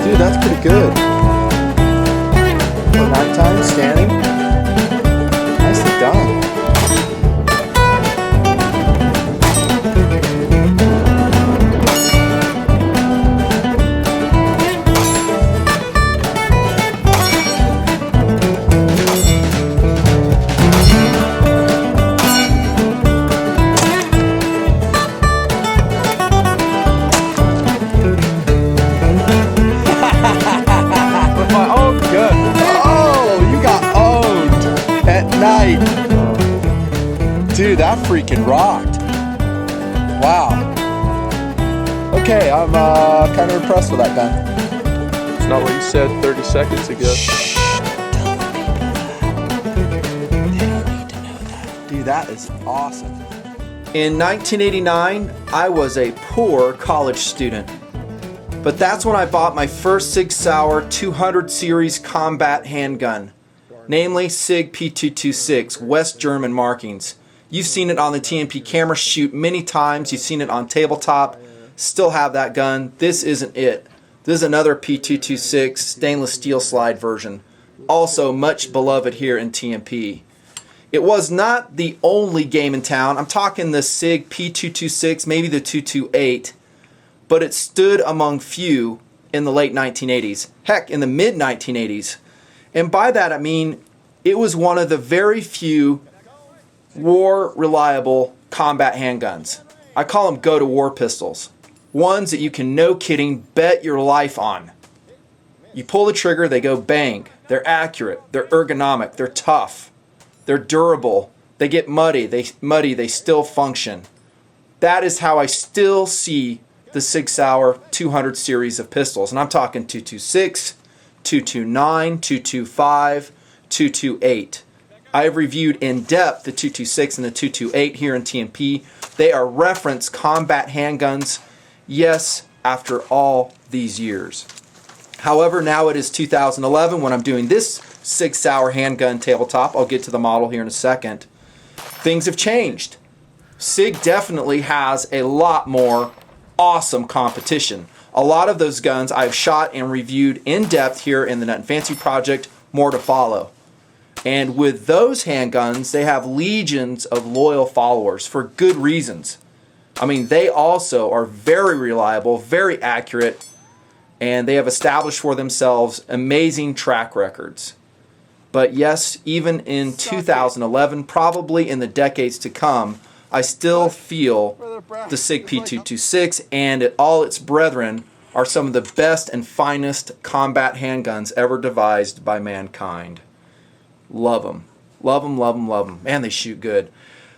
Dude, that's pretty good. For nighttime, standing. Nicely done. Dude, that freaking rocked. Wow. Okay, I'm kind of impressed with that gun. It's not what you said 30 seconds ago. Shh, don't let people know that. They don't need to know that. Dude, that is awesome. In 1989, I was a poor college student. But that's when I bought my first Sig Sauer 200 series combat handgun. Namely Sig P226, West German markings. You've seen it on the TMP camera shoot many times. You've seen it on tabletop. Still have that gun. This isn't it. This is another P226 stainless steel slide version. Also much beloved here in TMP. It was not the only game in town. I'm talking the Sig P226, maybe the 228. But it stood among few in the late 1980s. Heck, in the mid 1980s. And by that I mean it was one of the very few war reliable combat handguns. I call them go to war pistols. Ones that you can, no kidding, bet your life on. You pull the trigger, they go bang. They're accurate, they're ergonomic, they're tough, they're durable, they get muddy, they still function. That is how I still see the Sig Sauer 200 series of pistols. And I'm talking 226, 229, 225, 228. I have reviewed in depth the 226 and the 228 here in TMP. They are reference combat handguns, yes, after all these years. However, now it is 2011 when I'm doing this Sig Sauer handgun tabletop. I'll get to the model here in a second. Things have changed. Sig definitely has a lot more awesome competition. A lot of those guns I've shot and reviewed in depth here in the Nutnfancy project, more to follow. And with those handguns, they have legions of loyal followers for good reasons. I mean, they also are very reliable, very accurate, and they have established for themselves amazing track records. But yes, even in 2011, probably in the decades to come, I still feel the Sig P226 and all its brethren are some of the best and finest combat handguns ever devised by mankind. Love them. Love them, love them, love them. Man, they shoot good.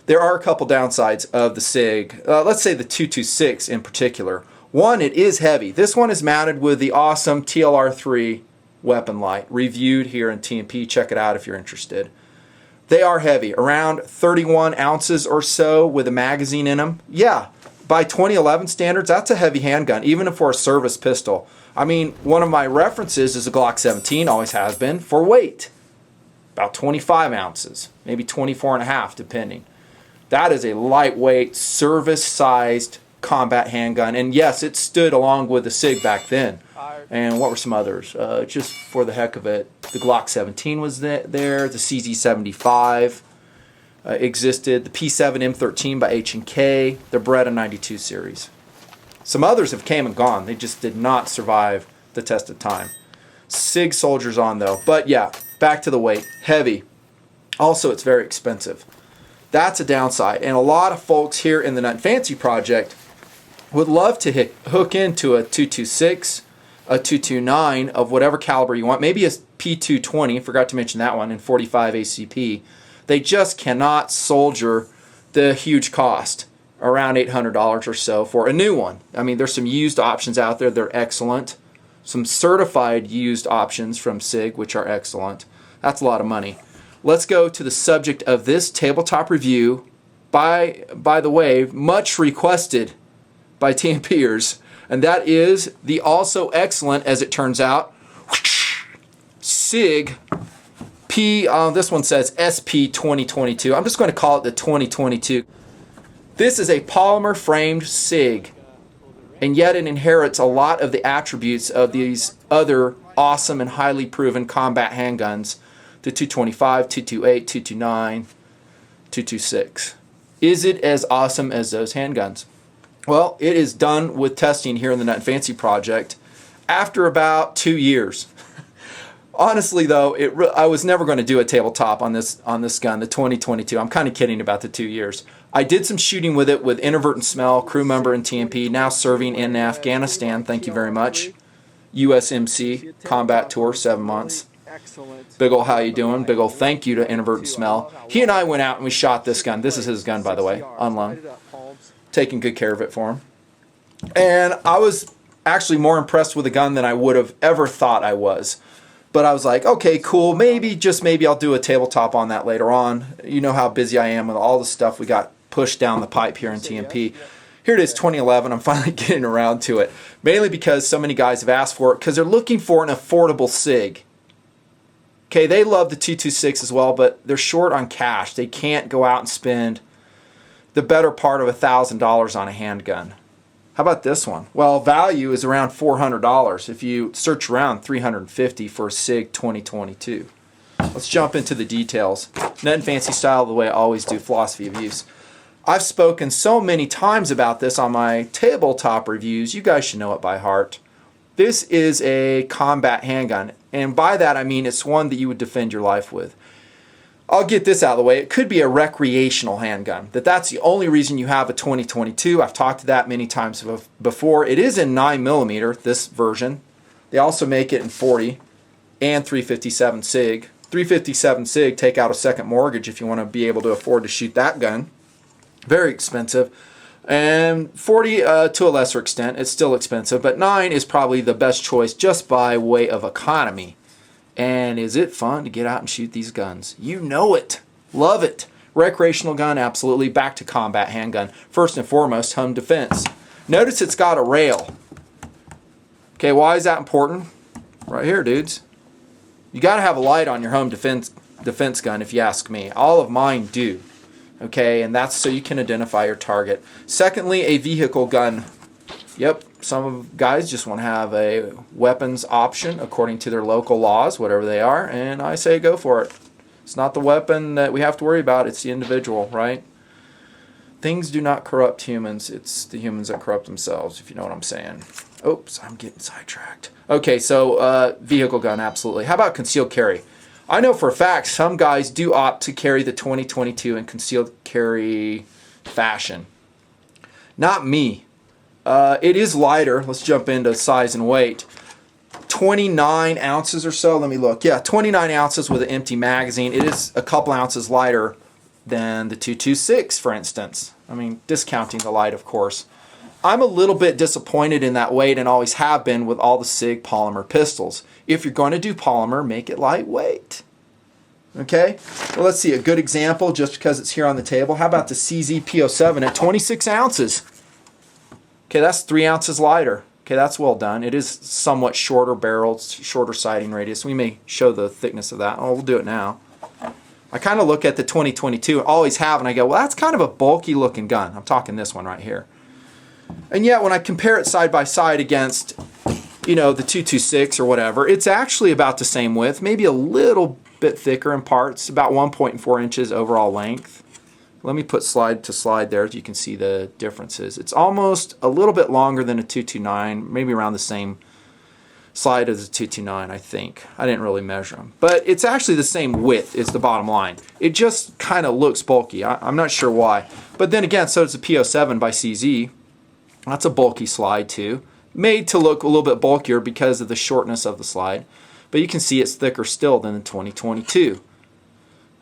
There are a couple downsides of the Sig. Let's say the 226 in particular. One, it is heavy. This one is mounted with the awesome TLR3 weapon light. Reviewed here in TMP. Check it out if you're interested. They are heavy. Around 31 ounces or so with a magazine in them. Yeah, by 2011 standards, that's a heavy handgun, even for a service pistol. I mean, one of my references is a Glock 17, always has been, for weight. About 25 ounces, maybe 24 and a half, depending. That is a lightweight, service-sized combat handgun. And yes, it stood along with the Sig back then. And what were some others? Just for the heck of it, the Glock 17 was there, the CZ75 existed, the P7 M13 by H&K, the Beretta 92 series. Some others have came and gone. They just did not survive the test of time. Sig soldiers on though. But yeah, back to the weight. Heavy. Also, it's very expensive. That's a downside. And a lot of folks here in the Nutnfancy project would love to hook into a 226, a 229 of whatever caliber you want. Maybe a P220, forgot to mention that one, in 45 ACP. They just cannot soldier the huge cost, around $800 or so for a new one. I mean, there's some used options out there. They're excellent. Some certified used options from Sig, which are excellent. That's a lot of money. Let's go to the subject of this tabletop review. By the way, much requested by TMPers, and that is the also excellent, as it turns out, Sig this one says SP2022. I'm just going to call it the 2022. This is a polymer framed Sig, and yet it inherits a lot of the attributes of these other awesome and highly proven combat handguns, the 225, 228, 229, 226. Is it as awesome as those handguns? Well, it is done with testing here in the Nutnfancy project after about 2 years. Honestly, though, I was never going to do a tabletop on this gun, the 2022. I'm kind of kidding about the 2 years. I did some shooting with it with Inadvertent Smell, crew member in TMP, now serving in Afghanistan. Thank you very much. USMC Combat Tour, 7 months. Big ol' how you doing? Big ol' thank you to Inadvertent Smell. He and I went out and we shot this gun. This is his gun, by the way, on loan. Taking good care of it for him. And I was actually more impressed with the gun than I would have ever thought I was. But I was like, okay, cool, maybe, just maybe I'll do a tabletop on that later on. You know how busy I am with all the stuff we got pushed down the pipe here in TMP. Here it is, 2011, I'm finally getting around to it. Mainly because so many guys have asked for it, because they're looking for an affordable Sig. Okay, they love the 226 as well, but they're short on cash. They can't go out and spend the better part of $1,000 on a handgun. How about this one? Well, value is around $400. If you search around, $350 for a Sig 2022. Let's jump into the details. Nutnfancy style, the way I always do, philosophy of use. I've spoken so many times about this on my tabletop reviews. You guys should know it by heart. This is a combat handgun, and by that I mean it's one that you would defend your life with. I'll get this out of the way. It could be a recreational handgun. That's the only reason you have a 2022. I've talked to that many times before. It is in 9mm, this version. They also make it in 40 and 357 Sig. 357 Sig, take out a second mortgage if you want to be able to afford to shoot that gun. Very expensive. And 40 to a lesser extent, it's still expensive, but 9 is probably the best choice just by way of economy. And is it fun to get out and shoot these guns? You know it. Love it. Recreational gun, absolutely. Back to combat handgun. First and foremost, home defense. Notice it's got a rail. Okay, why is that important? Right here, dudes. You got to have a light on your home defense gun, if you ask me. All of mine do. Okay, and that's so you can identify your target. Secondly, a vehicle gun. Yep, some guys just want to have a weapons option according to their local laws, whatever they are, and I say go for it. It's not the weapon that we have to worry about, it's the individual, right? Things do not corrupt humans, it's the humans that corrupt themselves, if you know what I'm saying. Oops, I'm getting sidetracked. Okay, so vehicle gun, absolutely. How about concealed carry? I know for a fact some guys do opt to carry the 2022 in concealed carry fashion. Not me. It is lighter. Let's jump into size and weight. 29 ounces or so. Let me look. Yeah, 29 ounces with an empty magazine. It is a couple ounces lighter than the 226, for instance. I mean, discounting the light, of course. I'm a little bit disappointed in that weight and always have been with all the Sig polymer pistols. If you're going to do polymer, make it lightweight. Okay? Well, let's see. A good example, just because it's here on the table. How about the CZ P226 at 26 ounces? Okay, that's 3 ounces lighter. Okay, that's well done. It is somewhat shorter barrel, shorter sighting radius. We may show the thickness of that. Oh, we'll do it now. I kind of look at the 2022, always have, and I go, well, that's kind of a bulky looking gun. I'm talking this one right here. And yet, when I compare it side by side against, you know, the 226 or whatever, it's actually about the same width, maybe a little bit thicker in parts, about 1.4 inches overall length. Let me put slide to slide there so you can see the differences. It's almost a little bit longer than a 229, maybe around the same slide as a 229, I think. I didn't really measure them. But it's actually the same width is the bottom line. It just kind of looks bulky. I'm not sure why. But then again, so does the P227 by CZ. That's a bulky slide too. Made to look a little bit bulkier because of the shortness of the slide. But you can see it's thicker still than the 2022.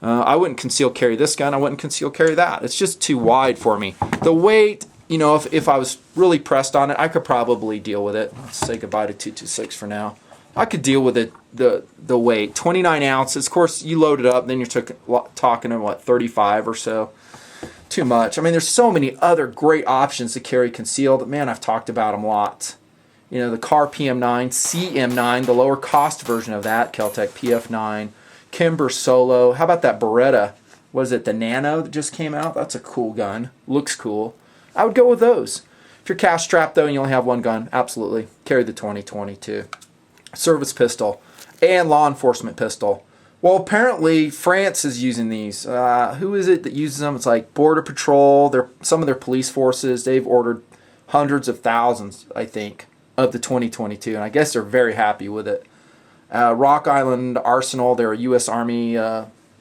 I wouldn't conceal carry this gun. I wouldn't conceal carry that. It's just too wide for me. The weight, you know, if I was really pressed on it, I could probably deal with it. Let's say goodbye to 226 for now. I could deal with it, the weight. 29 ounces. Of course, you load it up, then you're talking, what, 35 or so. too much. I mean, there's so many other great options to carry concealed. Man, I've talked about them lots. You know, the Car PM9, CM9, the lower cost version of that, Keltec PF9, Kimber Solo. How about that Beretta? Was it the Nano that just came out? That's a cool gun. Looks cool. I would go with those. If you're cash strapped though and you only have one gun, absolutely carry the 2022. Service pistol and law enforcement pistol. Well, apparently France is using these. Who is it that uses them? It's like Border Patrol. Some of their police forces. They've ordered hundreds of thousands, I think, of the 2022, and I guess they're very happy with it. Rock Island Arsenal, they're a U.S. Army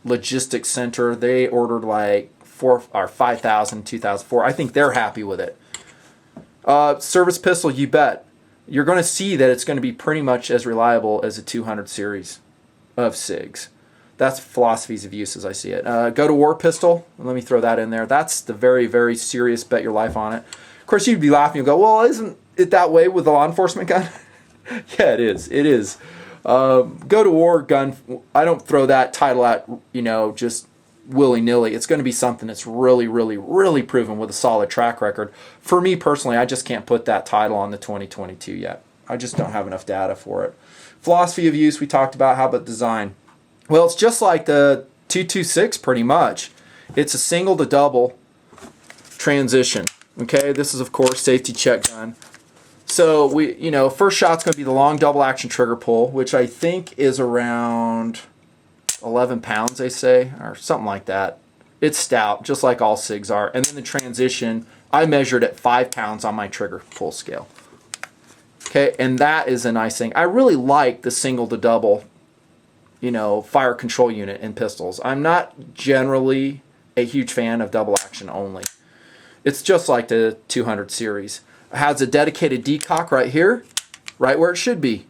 logistics center. They ordered like 5,000 in 2004. I think they're happy with it. Service pistol, you bet. You're going to see that it's going to be pretty much as reliable as a 200 series of SIGs. That's philosophies of use as I see it. Go to war pistol. Let me throw that in there. That's the very, very serious bet your life on it. Of course, you'd be laughing and go, well, isn't it that way with the law enforcement gun? Yeah, it is. It is. Go to war gun, I don't throw that title out, just willy-nilly. It's going to be something that's really, really, really proven with a solid track record. For me personally, I just can't put that title on the 2022 yet. I just don't have enough data for it. Philosophy of use, we talked about. How about design? Well, it's just like the 226 pretty much. It's a single to double transition. Okay, this is of course safety check gun. So first shot's going to be the long double action trigger pull, which I think is around 11 pounds, they say, or something like that. It's stout, just like all SIGs are. And then the transition, I measured at 5 pounds on my trigger pull scale. Okay, and that is a nice thing. I really like the single to double, fire control unit in pistols. I'm not generally a huge fan of double action only. It's just like the 200 series. It has a dedicated decock right here, right where it should be.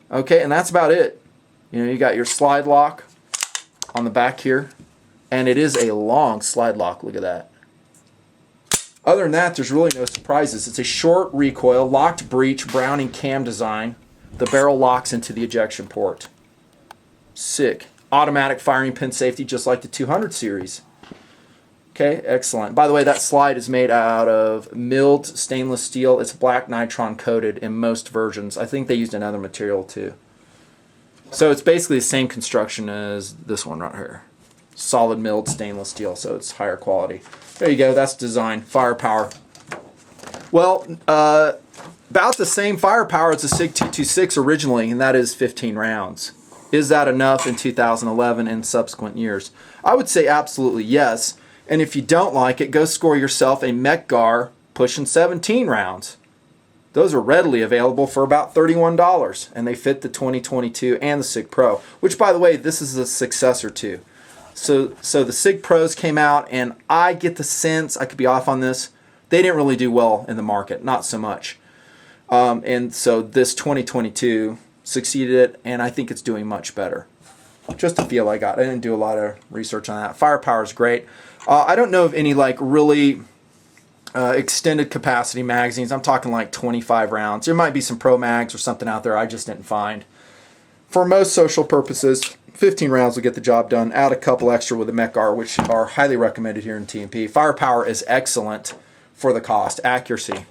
Okay, and that's about it. You got your slide lock on the back here, and it is a long slide lock. Look at that. Other than that, there's really no surprises. It's a short recoil, locked breech, Browning cam design. The barrel locks into the ejection port. Sick. Automatic firing pin safety, just like the 200 series. Okay, excellent. By the way, that slide is made out of milled stainless steel. It's black nitron coated in most versions. I think they used another material too. So it's basically the same construction as this one right here. Solid milled stainless steel, so it's higher quality. There you go, that's design. Firepower. Well, about the same firepower as the Sig 226 originally, and that is 15 rounds. Is that enough in 2011 and subsequent years? I would say absolutely yes. And if you don't like it, go score yourself a Mech-Gar pushing 17 rounds. Those are readily available for about $31, and they fit the 2022 and the Sig Pro, which, by the way, this is a successor to. So the Sig Pros came out, and I get the sense, I could be off on this, they didn't really do well in the market, not so much. And so this 2022 succeeded it, and I think it's doing much better. Just a feel I got. I didn't do a lot of research on that. Firepower is great. I don't know of any really extended capacity magazines. I'm talking like 25 rounds. There might be some Pro Mags or something out there I just didn't find. For most social purposes, 15 rounds will get the job done. Add a couple extra with the Mech-Gar, which are highly recommended here in TMP. Firepower is excellent for the cost. Accuracy.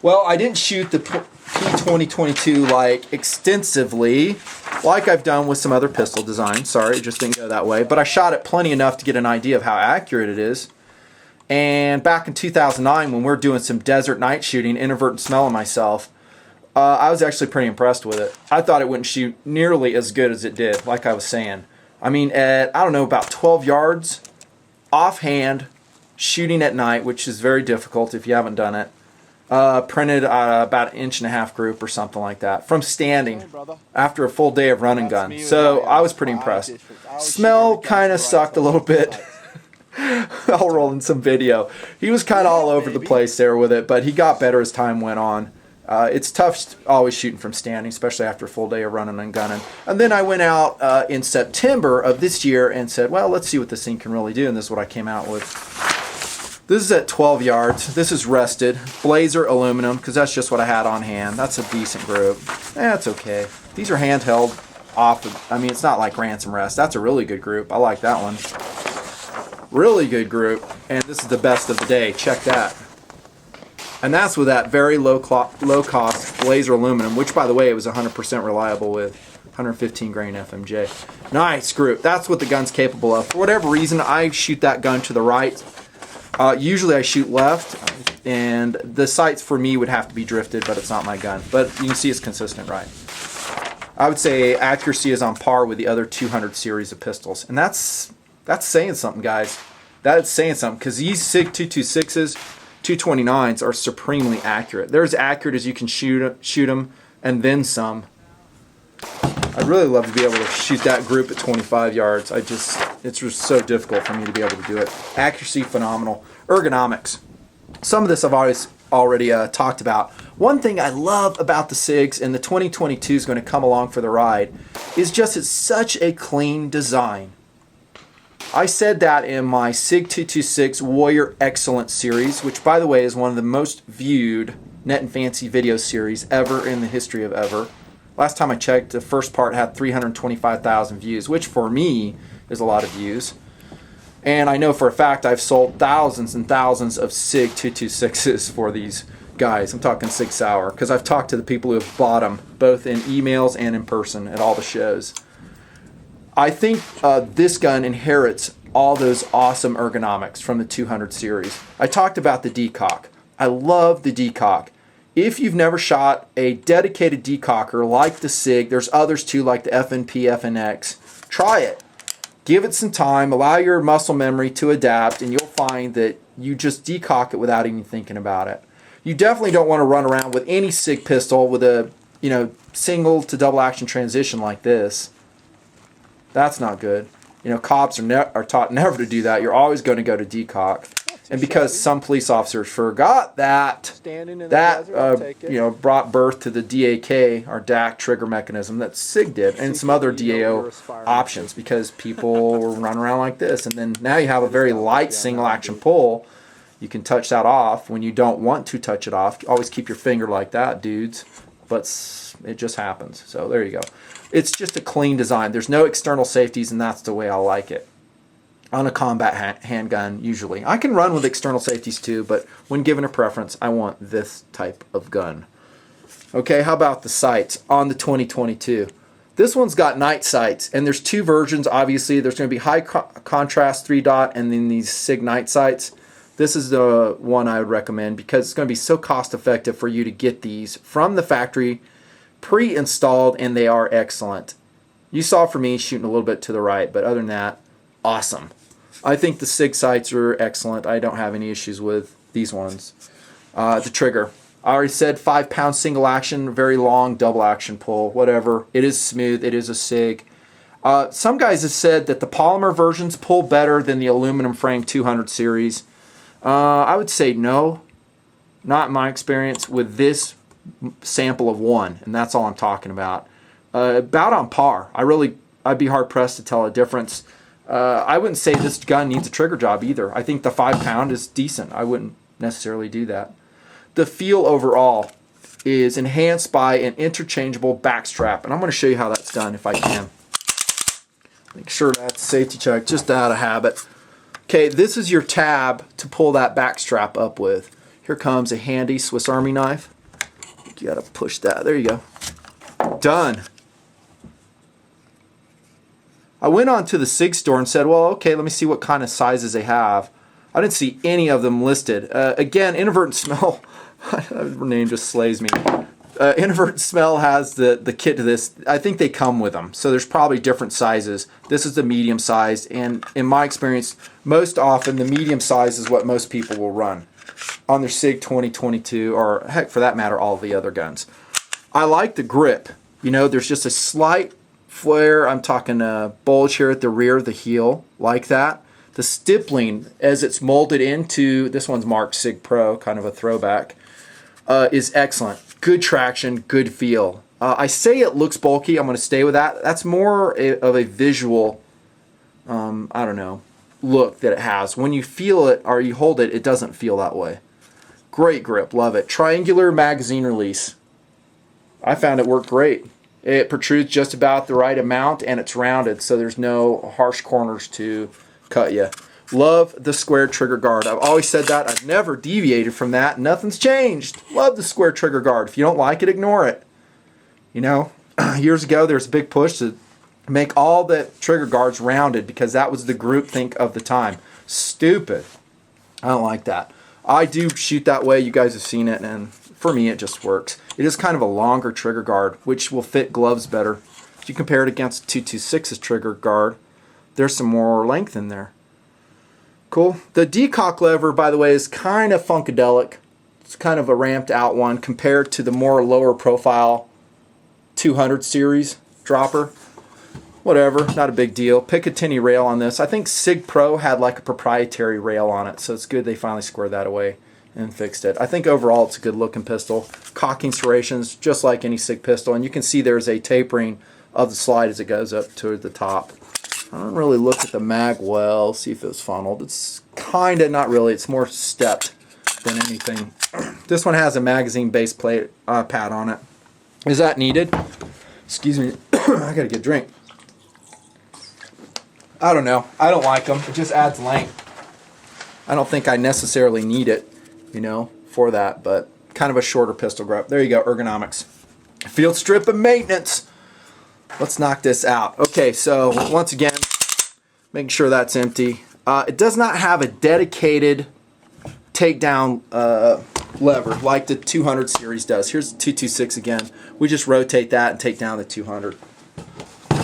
Well, I didn't shoot the P2022 extensively, like I've done with some other pistol designs. Sorry, it just didn't go that way. But I shot it plenty enough to get an idea of how accurate it is. And back in 2009, when we were doing some desert night shooting, inadvertent smelling myself, I was actually pretty impressed with it. I thought it wouldn't shoot nearly as good as it did, like I was saying. I mean, at, I don't know, about 12 yards, offhand, shooting at night, which is very difficult if you haven't done it. Printed about 1.5 inch group or something like that from standing after a full day of run and gun. So I was pretty impressed. Smell kind of sucked a little bit. I'll roll in some video. He was kind of all over the place there with it, but he got better as time went on. It's tough always shooting from standing, especially after a full day of running and gunning. And then I went out in September of this year and said, well, let's see what this thing can really do, and this is what I came out with. This is at 12 yards. This is rested. Blazer aluminum, because that's just what I had on hand. That's a decent group. That's okay. These are handheld off. I mean, it's not like ransom rest. That's a really good group. I like that one. Really good group. And this is the best of the day. Check that. And that's with that very low cost laser aluminum, which by the way, it was 100% reliable with 115 grain FMJ. Nice group. That's what the gun's capable of. For whatever reason, I shoot that gun to the right. Usually I shoot left, and the sights for me would have to be drifted, but it's not my gun. But you can see it's consistent right. I would say accuracy is on par with the other 200 series of pistols. And that's saying something, guys. That's saying something, because these Sig 226s, 229s are supremely accurate. They're as accurate as you can shoot them, and then some. I'd really love to be able to shoot that group at 25 yards. It's just so difficult for me to be able to do it. Accuracy, phenomenal. Ergonomics. Some of this I've already talked about. One thing I love about the SIGs, and the 2022 is going to come along for the ride, is just it's such a clean design. I said that in my Sig 226 Warrior Excellence series, which by the way is one of the most viewed Nutnfancy video series ever in the history of ever. Last time I checked, the first part had 325,000 views, which for me is a lot of views. And I know for a fact I've sold thousands and thousands of Sig 226s for these guys. I'm talking Sig Sauer, because I've talked to the people who have bought them, both in emails and in person at all the shows. I think this gun inherits all those awesome ergonomics from the 200 series. I talked about the decock. I love the decock. If you've never shot a dedicated decocker like the Sig, there's others too like the FNP, FNX, try it. Give it some time, allow your muscle memory to adapt, and you'll find that you just decock it without even thinking about it. You definitely don't want to run around with any Sig pistol with a single to double action transition like this. That's not good. Cops are taught never to do that. You're always going to go to decock. And because some police officers forgot that brought birth to the DAK, or DAC trigger mechanism that SIG did, and some other DAO options, because people were running around like this. And then now you have a very light single action pull. You can touch that off when you don't want to touch it off. Always keep your finger like that, dudes. But it just happens. So there you go. It's just a clean design. There's no external safeties, and that's the way I like it. On a combat handgun, usually. I can run with external safeties too, but when given a preference, I want this type of gun. Okay, how about the sights on the 2022? This one's got night sights, and there's two versions, obviously. There's going to be high contrast 3-dot and then these SIG night sights. This is the one I would recommend because it's going to be so cost effective for you to get these from the factory, pre-installed, and they are excellent. You saw for me shooting a little bit to the right, but other than that, awesome. I think the SIG sights are excellent. I don't have any issues with these ones. The trigger. I already said 5-pound single action, very long double action pull, whatever. It is smooth. It is a SIG. Some guys have said that the polymer versions pull better than the aluminum frame 200 series. I would say no. Not in my experience with this sample of one, and that's all I'm talking about. About on par. I'd be hard pressed to tell a difference. I wouldn't say this gun needs a trigger job either. I think the 5-pound is decent. I wouldn't necessarily do that. The feel overall is enhanced by an interchangeable back strap, and I'm going to show you how that's done if I can. Make sure that's safety check, just out of habit. Okay, this is your tab to pull that back strap up with. Here comes a handy Swiss Army knife. You got to push that. There you go. Done. I went on to the SIG store and said, well, okay, let me see what kind of sizes they have. I didn't see any of them listed. Again, Inadvertent Smell, her name just slays me. Inadvertent Smell has the kit to this. I think they come with them, so there's probably different sizes. This is the medium sized, and in my experience, most often the medium size is what most people will run on their Sig 2022, or heck, for that matter, all the other guns. I like the grip. There's just a slight flare. I'm talking a bulge here at the rear of the heel, like that. The stippling, as it's molded into, this one's marked Sig Pro, kind of a throwback, is excellent. Good traction, good feel. I say it looks bulky. I'm going to stay with that. That's more of a visual, look that it has. When you feel it or you hold it, it doesn't feel that way. Great grip, love it. Triangular magazine release. I found it worked great. It protrudes just about the right amount, and it's rounded, so there's no harsh corners to cut you. Love the square trigger guard. I've always said that. I've never deviated from that. Nothing's changed. Love the square trigger guard. If you don't like it, ignore it. You know, years ago there was a big push to make all the trigger guards rounded because that was the groupthink of the time. Stupid. I don't like that. I do shoot that way. You guys have seen it, and for me it just works. It is kind of a longer trigger guard, which will fit gloves better. If you compare it against 226's trigger guard, there's some more length in there. Cool. The decock lever, by the way, is kind of funkadelic. It's kind of a ramped out one compared to the more lower profile 200 series dropper. Whatever, not a big deal. Picatinny rail on this. I think Sig Pro had like a proprietary rail on it, so it's good they finally squared that away and fixed it. I think overall it's a good looking pistol. Cocking serrations, just like any Sig pistol, and you can see there's a tapering of the slide as it goes up to the top. I don't really look at the mag well, see if it was funneled. It's kind of, not really, it's more stepped than anything. This one has a magazine base plate pad on it. Is that needed? Excuse me, I gotta get a drink. I don't know. I don't like them. It just adds length. I don't think I necessarily need it, you know, for that, but kind of a shorter pistol grip. There you go, ergonomics. Field strip and maintenance. Let's knock this out. Okay, so once again, making sure that's empty. It does not have a dedicated takedown lever like the 200 series does. Here's the 226 again. We just rotate that and take down the 200.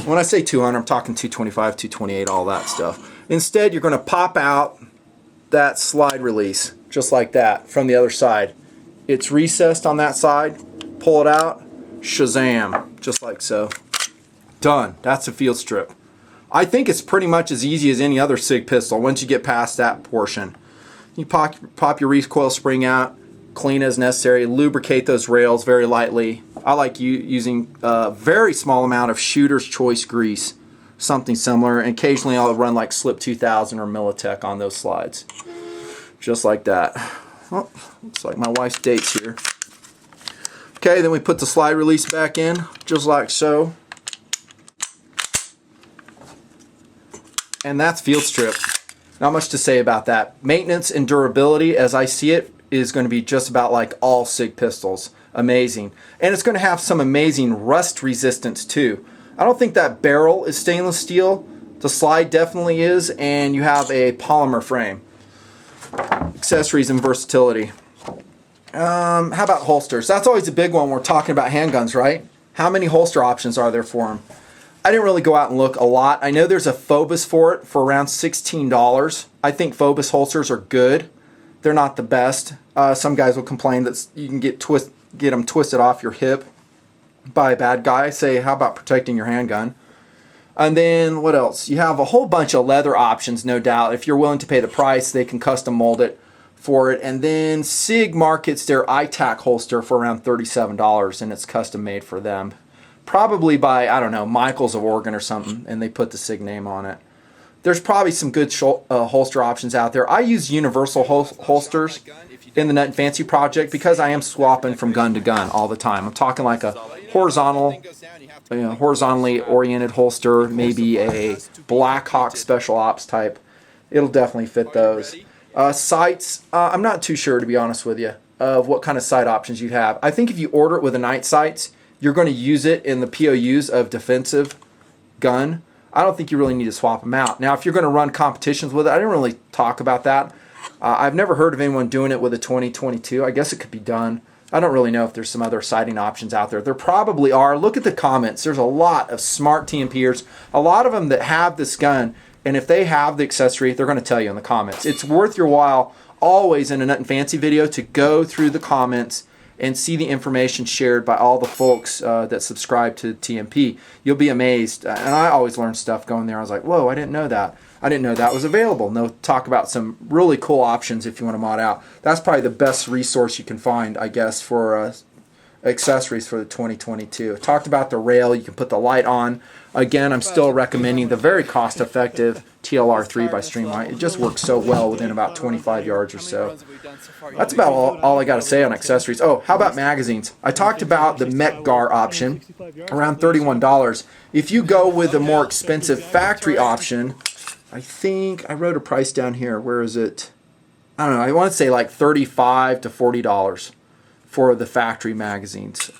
When I say 200, I'm talking 225, 228, all that stuff. Instead, you're going to pop out that slide release, just like that, from the other side. It's recessed on that side. Pull it out. Shazam. Just like so. Done. That's a field strip. I think it's pretty much as easy as any other Sig pistol once you get past that portion. You pop your recoil spring out, clean as necessary, lubricate those rails very lightly. I like using a very small amount of shooter's choice grease, something similar, and occasionally I'll run like Slip 2000 or Militech on those slides. Just like that. Oh, looks like my wife's date's here. Okay, then we put the slide release back in, just like so. And that's field strip. Not much to say about that. Maintenance and durability, as I see it, is going to be just about like all Sig pistols. Amazing. And it's going to have some amazing rust resistance too. I don't think that barrel is stainless steel. The slide definitely is, and you have a polymer frame. Accessories and versatility. How about holsters? That's always a big one. We're talking about handguns, right? How many holster options are there for them? I didn't really go out and look a lot. I know there's a Phobos for it for around $16. I think Phobos holsters are good. They're not the best. Some guys will complain that you can get them twisted off your hip by a bad guy. Say, how about protecting your handgun? And then what else? You have a whole bunch of leather options, no doubt. If you're willing to pay the price, they can custom mold it for it. And then Sig markets their ITAC holster for around $37, and it's custom made for them. Probably by, I don't know, Michaels of Oregon or something, and they put the Sig name on it. There's probably some good holster options out there. I use universal holsters in the Nutnfancy project because I am swapping from gun to gun all the time. I'm talking like a horizontally oriented holster, maybe a Blackhawk Special Ops type. It'll definitely fit those. Sights, I'm not too sure, to be honest with you, of what kind of sight options you have. I think if you order it with a night sights, you're going to use it in the POUs of defensive gun. I don't think you really need to swap them out. Now, if you're going to run competitions with it, I didn't really talk about that. I've never heard of anyone doing it with a 2022. I guess it could be done. I don't really know if there's some other sighting options out there. There probably are. Look at the comments. There's a lot of smart TMPers, a lot of them that have this gun, and if they have the accessory, they're going to tell you in the comments. It's worth your while always in a Nutnfancy video to go through the comments and see the information shared by all the folks that subscribe to TMP. You'll be amazed. And I always learn stuff going there. I was like, whoa, I didn't know that. I didn't know that was available. And they'll talk about some really cool options if you want to mod out. That's probably the best resource you can find, I guess, for accessories for the 2022. I talked about the rail. You can put the light on. Again, I'm still recommending the very cost-effective TLR3 by Streamline. It just works so well within about 25 yards or so. That's about all I got to say on accessories. Oh, how about magazines? I talked about the Metgar option, around $31. If you go with the more expensive factory option, I think I wrote a price down here. Where is it? I don't know. I want to say like $35 to $40 for the factory magazines.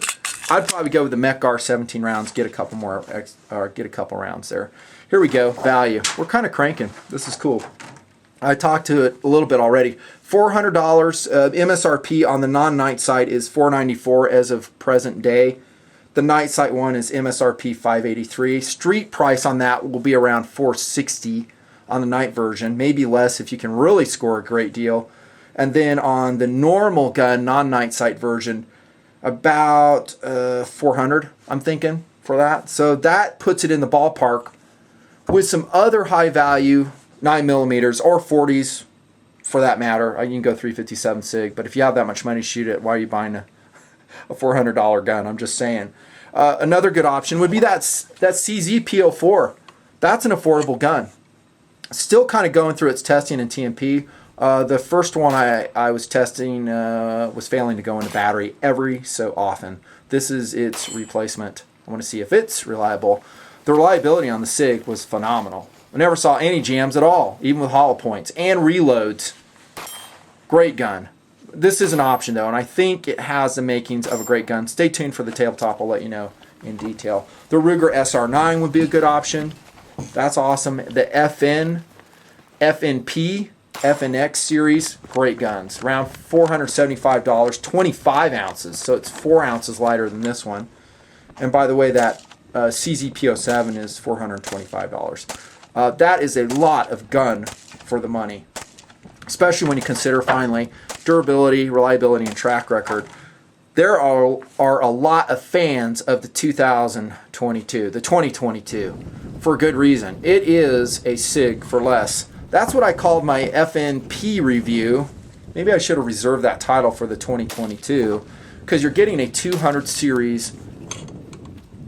I'd probably go with the Metgar 17 rounds. Get a couple more, or get a couple rounds there. Here we go. Value. We're kind of cranking. This is cool. I talked to it a little bit already. $400 MSRP on the non-night sight is $494 as of present day. The night sight one is MSRP $583. Street price on that will be around $460 on the night version, maybe less if you can really score a great deal. And then on the normal gun, non-night sight version, about $400, I'm thinking, for that. So that puts it in the ballpark with some other high value 9mm or 40s for that matter. You can go 357 Sig, but if you have that much money to shoot it, why are you buying a $400 gun? I'm just saying. Another good option would be that CZ P226. That's an affordable gun. Still kind of going through its testing in TMP. The first one I was testing was failing to go into battery every so often. This is its replacement. I want to see if it's reliable. The reliability on the Sig was phenomenal. I never saw any jams at all, even with hollow points and reloads. Great gun. This is an option though, and I think it has the makings of a great gun. Stay tuned for the tabletop. I'll let you know in detail. The Ruger SR9 would be a good option. That's awesome. The FNP, FNX series, great guns. Around $475, 25 ounces. So it's 4 ounces lighter than this one. And by the way, that CZ P226 is $425. That is a lot of gun for the money, especially when you consider, finally, durability, reliability, and track record. There are a lot of fans of the 2022, for good reason. It is a Sig for less. That's what I called my FNP review. Maybe I should have reserved that title for the 2022, because you're getting a 200 series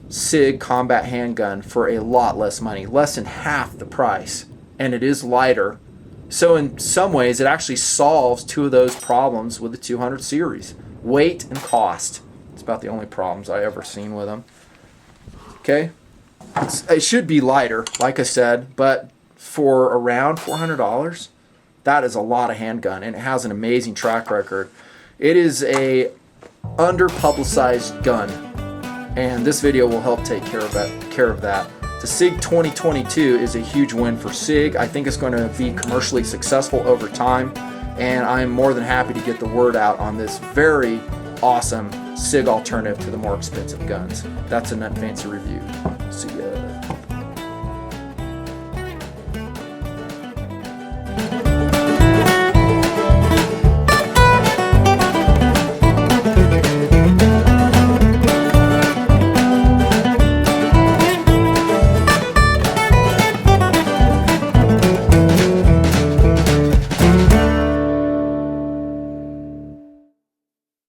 Sig combat handgun for a lot less money, less than half the price, and it is lighter. So in some ways, it actually solves two of those problems with the 200 series. Weight and cost. It's about the only problems I ever seen with them. Okay? It should be lighter, like I said, but for around $400, that is a lot of handgun, and it has an amazing track record. It is a under-publicized gun, and this video will help take care of that. The Sig 2022 is a huge win for Sig. I think it's going to be commercially successful over time, and I'm more than happy to get the word out on this very awesome Sig alternative to the more expensive guns. That's a Nutnfancy review. See ya.